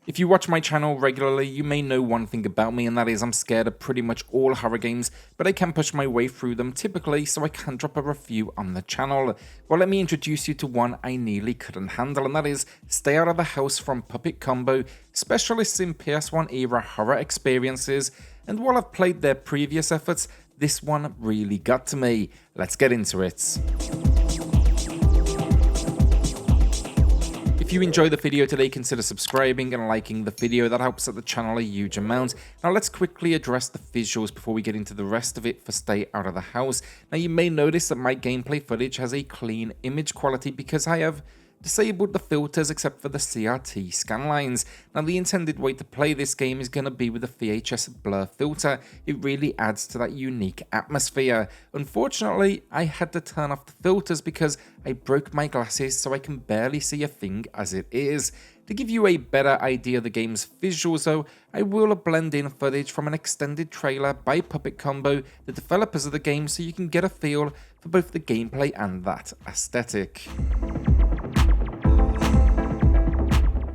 If you watch my channel regularly, you may know one thing about me, and that is I'm scared of pretty much all horror games, but I can push my way through them typically, so I can drop a review on the channel. Well, let me introduce you to one I nearly couldn't handle, and that is Stay Out of the House from Puppet Combo, specialists in PS1 era horror experiences, and while I've played their previous efforts, this one really got to me. Let's get into it. If you enjoy the video today, consider subscribing and liking the video. That helps out the channel a huge amount. Now let's quickly address the visuals before we get into the rest of it for Stay Out of the House. Now you may notice that my gameplay footage has a clean image quality because I have disabled the filters except for the CRT scanlines. Now the intended way to play this game is going to be with a VHS blur filter. It really adds to that unique atmosphere. Unfortunately, I had to turn off the filters because I broke my glasses so I can barely see a thing as it is. To give you a better idea of the game's visuals though, I will blend in footage from an extended trailer by Puppet Combo, the developers of the game, so you can get a feel for both the gameplay and that aesthetic.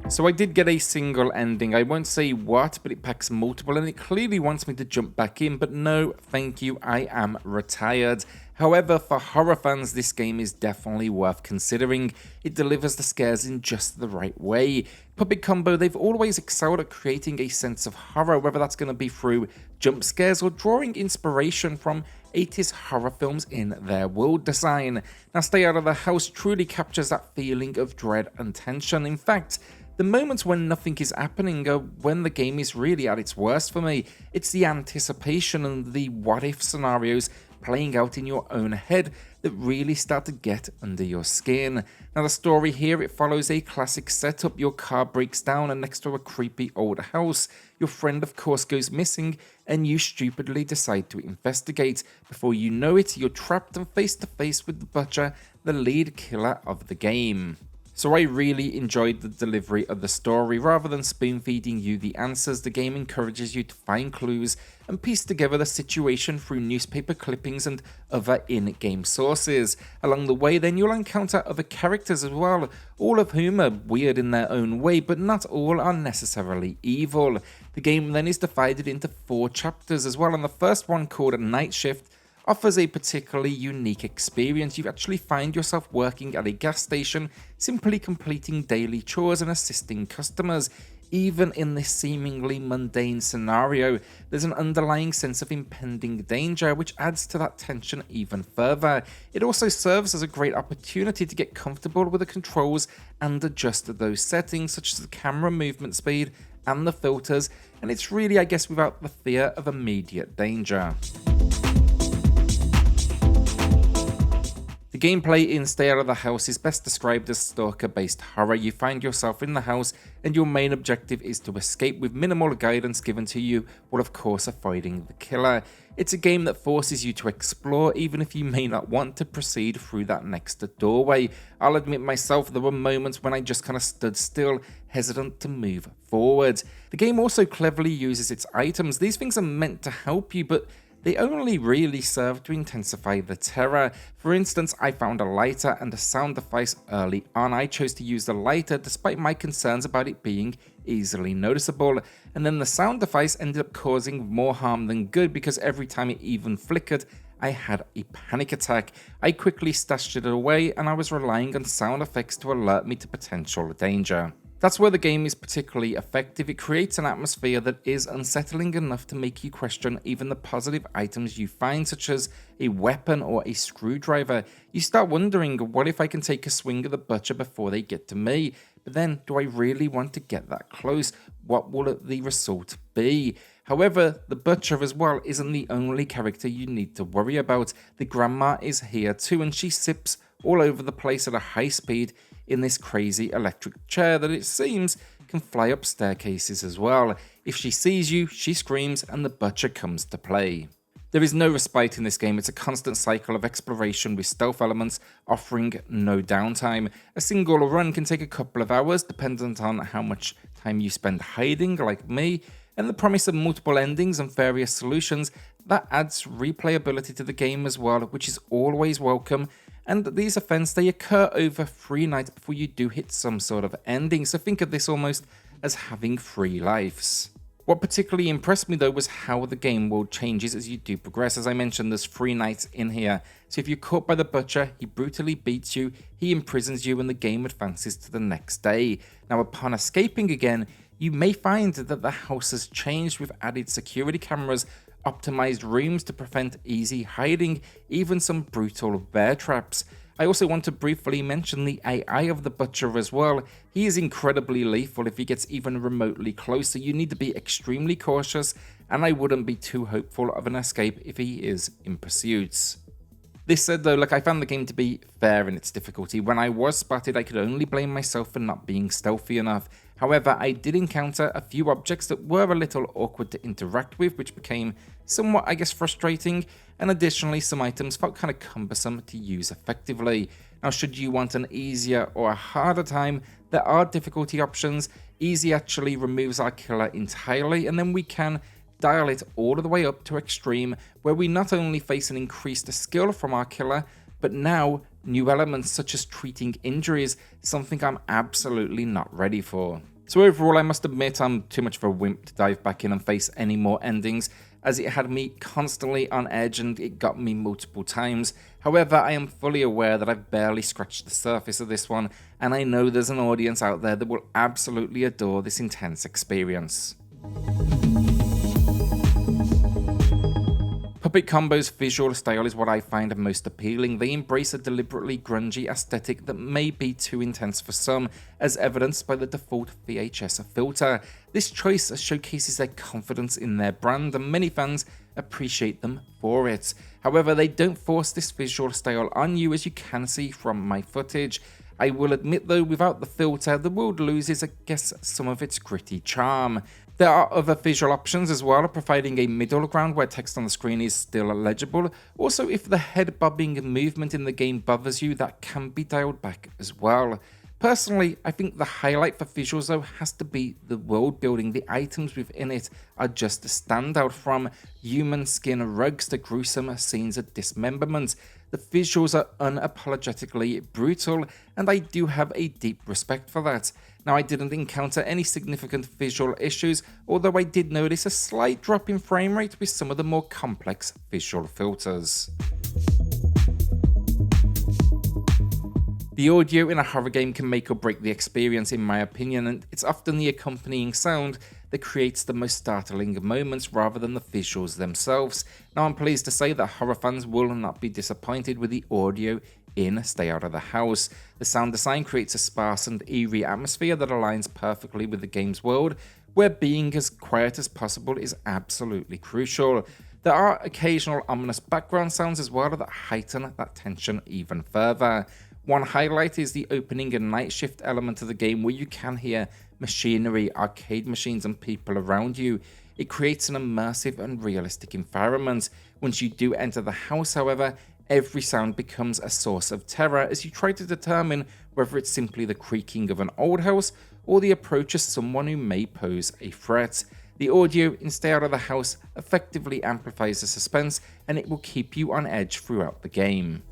So I did get a single ending. I won't say what, but it packs multiple and it clearly wants me to jump back in, but no, thank you, I am retired. However, for horror fans, this game is definitely worth considering. It delivers the scares in just the right way. Puppet Combo, they've always excelled at creating a sense of horror, whether that's going to be through jump scares or drawing inspiration from 80s horror films in their world design. Now, Stay Out of the House truly captures that feeling of dread and tension. In fact, the moments when nothing is happening are when the game is really at its worst for me. It's the anticipation and the what-if scenarios playing out in your own head that really start to get under your skin. Now the story here, it follows a classic setup. Your car breaks down and next to a creepy old house. Your friend of course goes missing and you stupidly decide to investigate. Before you know it, you're trapped and face to face with the butcher, the lead killer of the game. So I really enjoyed the delivery of the story. Rather than spoon-feeding you the answers, the game encourages you to find clues and piece together the situation through newspaper clippings and other in-game sources. Along the way then you'll encounter other characters as well, all of whom are weird in their own way, but not all are necessarily evil. The game then is divided into 4 chapters as well, and the first one, called Night Shift, offers a particularly unique experience. You actually find yourself working at a gas station, simply completing daily chores and assisting customers. Even in this seemingly mundane scenario, there's an underlying sense of impending danger, which adds to that tension even further. It also serves as a great opportunity to get comfortable with the controls and adjust those settings, such as the camera movement speed and the filters, and it's really, I guess, without the fear of immediate danger. The gameplay in Stay Out of the House is best described as stalker-based horror. You find yourself in the house and your main objective is to escape with minimal guidance given to you, while of course avoiding the killer. It's a game that forces you to explore even if you may not want to proceed through that next doorway. I'll admit myself, there were moments when I just kind of stood still, hesitant to move forward. The game also cleverly uses its items. These things are meant to help you, but they only really serve to intensify the terror. For instance, I found a lighter and a sound device early on. I chose to use the lighter despite my concerns about it being easily noticeable, and then the sound device ended up causing more harm than good because every time it even flickered, I had a panic attack. I quickly stashed it away and I was relying on sound effects to alert me to potential danger. That's where the game is particularly effective. It creates an atmosphere that is unsettling enough to make you question even the positive items you find, such as a weapon or a screwdriver. You start wondering, what if I can take a swing at the butcher before they get to me? But then, do I really want to get that close? What will the result be? However, the butcher as well isn't the only character you need to worry about. The grandma is here too, and she sips all over the place at a high speed in this crazy electric chair that it seems can fly up staircases as well. If she sees you, she screams and the butcher comes to play. There is no respite in this game. It's a constant cycle of exploration with stealth elements offering no downtime. A single run can take a couple of hours dependent on how much time you spend hiding like me, and the promise of multiple endings and various solutions that adds replayability to the game as well, which is always welcome. And these events, they occur over 3 nights before you do hit some sort of ending. So think of this almost as having 3 lives. What particularly impressed me though was how the game world changes as you do progress. As I mentioned, there's 3 nights in here, so if you're caught by the butcher, he brutally beats you, he imprisons you, and the game advances to the next day. Now upon escaping again, you may find that the house has changed with added security cameras, optimized rooms to prevent easy hiding, even some brutal bear traps. I also want to briefly mention the AI of the butcher as well. He is incredibly lethal if he gets even remotely close, so you need to be extremely cautious, and I wouldn't be too hopeful of an escape if he is in pursuit. This said though, I found the game to be fair in its difficulty. When I was spotted, I could only blame myself for not being stealthy enough. However, I did encounter a few objects that were a little awkward to interact with, which became somewhat, frustrating, and additionally some items felt kind of cumbersome to use effectively. Now, should you want an easier or a harder time, there are difficulty options. Easy actually removes our killer entirely, and then we can dial it all the way up to extreme, where we not only face an increased skill from our killer, but now new elements such as treating injuries, something I'm absolutely not ready for. So overall, I must admit I'm too much of a wimp to dive back in and face any more endings, as it had me constantly on edge and it got me multiple times. However, I am fully aware that I've barely scratched the surface of this one, and I know there's an audience out there that will absolutely adore this intense experience. Puppet Combo's visual style is what I find most appealing. They embrace a deliberately grungy aesthetic that may be too intense for some, as evidenced by the default VHS filter. This choice showcases their confidence in their brand, and many fans appreciate them for it. However, they don't force this visual style on you, as you can see from my footage. I will admit though, without the filter, the world loses, some of its gritty charm. There are other visual options as well, providing a middle ground where text on the screen is still legible. Also, if the head bobbing movement in the game bothers you, that can be dialed back as well. Personally, I think the highlight for visuals though has to be the world building. The items within it are just a standout, from human skin rugs to gruesome scenes of dismemberment. The visuals are unapologetically brutal, and I do have a deep respect for that. Now, I didn't encounter any significant visual issues, although I did notice a slight drop in frame rate with some of the more complex visual filters. The audio in a horror game can make or break the experience, in my opinion, and it's often the accompanying sound that creates the most startling moments rather than the visuals themselves. Now, I'm pleased to say that horror fans will not be disappointed with the audio in Stay Out of the House. The sound design creates a sparse and eerie atmosphere that aligns perfectly with the game's world, where being as quiet as possible is absolutely crucial. There are occasional ominous background sounds as well that heighten that tension even further. One highlight is the opening and night shift element of the game, where you can hear machinery, arcade machines, and people around you. It creates an immersive and realistic environment. Once you do enter the house, however, every sound becomes a source of terror as you try to determine whether it's simply the creaking of an old house or the approach of someone who may pose a threat. The audio in Stay Out of the House effectively amplifies the suspense, and it will keep you on edge throughout the game.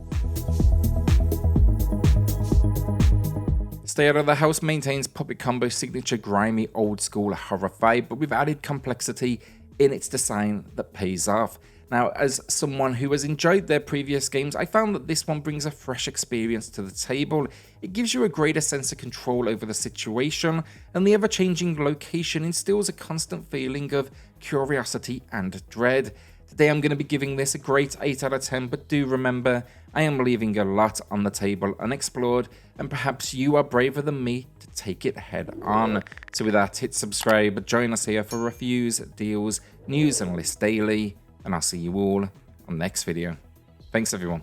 Stay Out of the House maintains Puppet Combo's signature grimy old school horror vibe, but with added complexity in its design that pays off. Now, as someone who has enjoyed their previous games, I found that this one brings a fresh experience to the table. It gives you a greater sense of control over the situation, and the ever-changing location instills a constant feeling of curiosity and dread. Today I'm going to be giving this a great 8 out of 10, but do remember, I am leaving a lot on the table unexplored, and perhaps you are braver than me to take it head on. So with that, hit subscribe, join us here for reviews, deals, news and lists daily, and I'll see you all on the next video. Thanks everyone.